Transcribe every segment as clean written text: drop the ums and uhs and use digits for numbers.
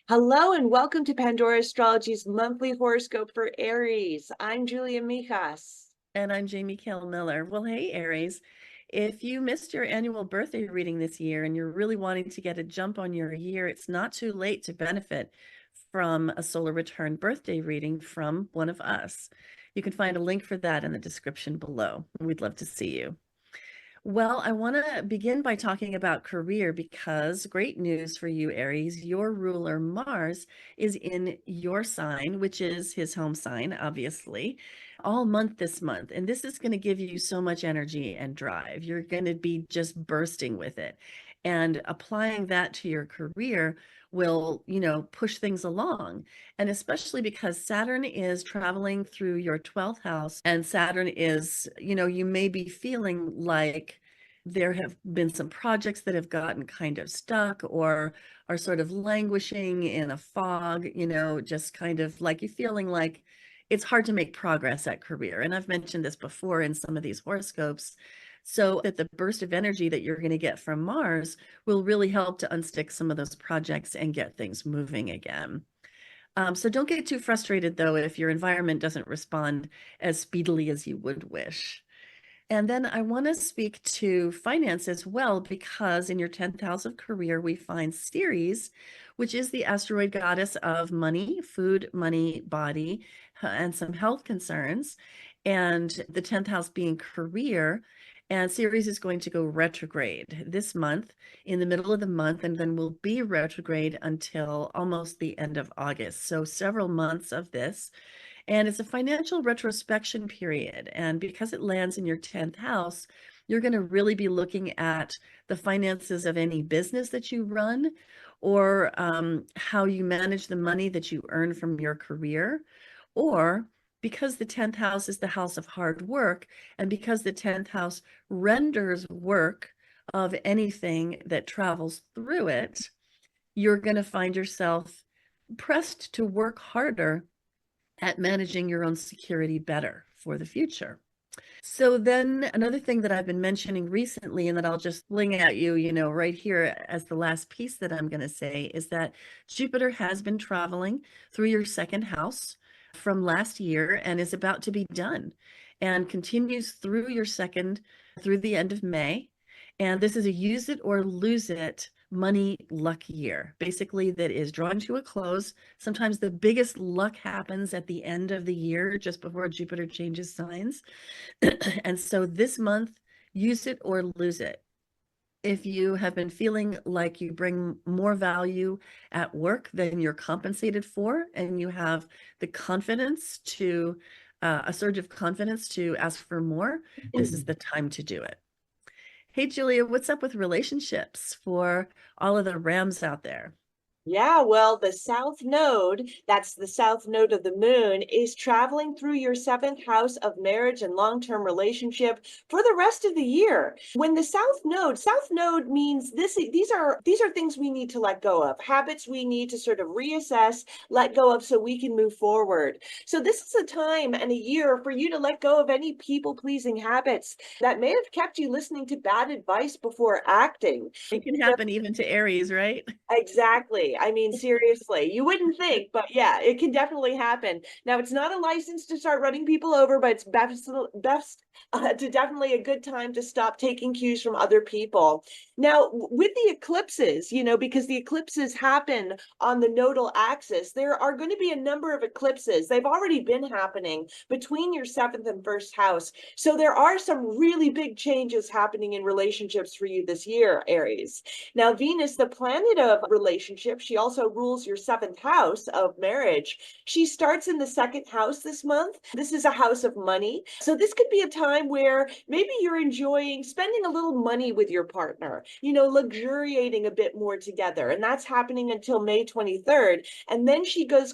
Hello and welcome to Pandora Astrology's monthly horoscope for Aries. I'm Julia Mijas. And I'm Jamie Kell Miller. Well, hey, Aries, if you missed your annual birthday reading this year and you're really wanting to get a jump on your year, it's not too late to benefit from a solar return birthday reading from one of us. You can find a link for that in the description below. We'd love to see you. Well, I want to begin by talking about career because great news for you, Aries. Your ruler, Mars, is in your sign, which is his home sign, obviously, all month this month. And this is going to give you so much energy and drive. You're going to be just bursting with it. And applying that to your career will, push things along. And especially because Saturn is traveling through your 12th house, and Saturn is, you may be feeling like there have been some projects that have gotten kind of stuck or are sort of languishing in a fog, just kind of like you're feeling like it's hard to make progress at career. And I've mentioned this before in some of these horoscopes. So that the burst of energy that you're going to get from Mars will really help to unstick some of those projects and get things moving again. So don't get too frustrated, though, if your environment doesn't respond as speedily as you would wish. And then I want to speak to finance as well, because in your 10th house of career, we find Ceres, which is the asteroid goddess of money, food, money, body, and some health concerns. And the 10th house being career. And Ceres is going to go retrograde this month, in the middle of the month, and then will be retrograde until almost the end of August. So several months of this. And it's a financial retrospection period. And because it lands in your 10th house, you're going to really be looking at the finances of any business that you run, or how you manage the money that you earn from your career. Or because the 10th house is the house of hard work, and because the 10th house renders work of anything that travels through it, you're going to find yourself pressed to work harder at managing your own security better for the future. So then another thing that I've been mentioning recently, and that I'll just fling at you, right here as the last piece that I'm going to say, is that Jupiter has been traveling through your second house from last year and is about to be done, and continues through your second through the end of May. And this is a use it or lose it money luck year, basically, that is drawing to a close. Sometimes the biggest luck happens at the end of the year, just before Jupiter changes signs. And so this month, use it or lose it. If you have been feeling like you bring more value at work than you're compensated for, and you have the confidence to, a surge of confidence to ask for more, this is the time to do it. Hey, Julia, what's up with relationships for all of the Rams out there? Yeah, well, the South Node, that's the South Node of the moon, is traveling through your seventh house of marriage and long-term relationship for the rest of the year. When the South Node means these are things we need to let go of, habits we need to sort of reassess, let go of so we can move forward. So this is a time and a year for you to let go of any people-pleasing habits that may have kept you listening to bad advice before acting. It can happen even to Aries, right? Exactly. I mean, seriously, you wouldn't think, but yeah, it can definitely happen. Now, it's not a license to start running people over, but it's best to definitely a good time to stop taking cues from other people. Now, with the eclipses, because the eclipses happen on the nodal axis, there are going to be a number of eclipses. They've already been happening between your seventh and first house. So there are some really big changes happening in relationships for you this year, Aries. Now, Venus, the planet of relationship, she also rules your seventh house of marriage. She starts in the second house this month. This is a house of money. So this could be a time where maybe you're enjoying spending a little money with your partner, luxuriating a bit more together. And that's happening until May 23rd. And then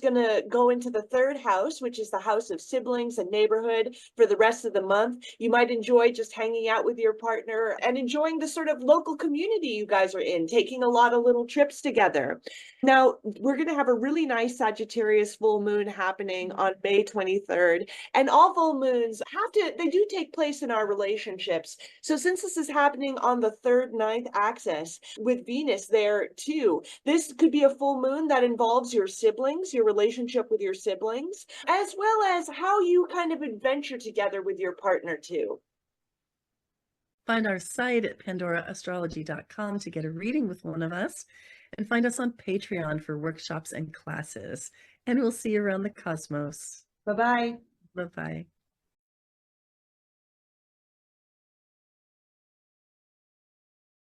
going to go into the third house, which is the house of siblings and neighborhood for the rest of the month. You might enjoy just hanging out with your partner and enjoying the sort of local community you guys are in, taking a lot of little trips together. Now, we're going to have a really nice Sagittarius full moon happening on May 23rd. And all full moons they do take place in our relationships. So since this is happening on the third, ninth axis with Venus there too, this could be a full moon that involves your siblings, your relationship with your siblings, as well as how you kind of adventure together with your partner too. Find our site at pandoraastrology.com to get a reading with one of us, and find us on Patreon for workshops and classes. And we'll see you around the cosmos. Bye-bye. Bye-bye.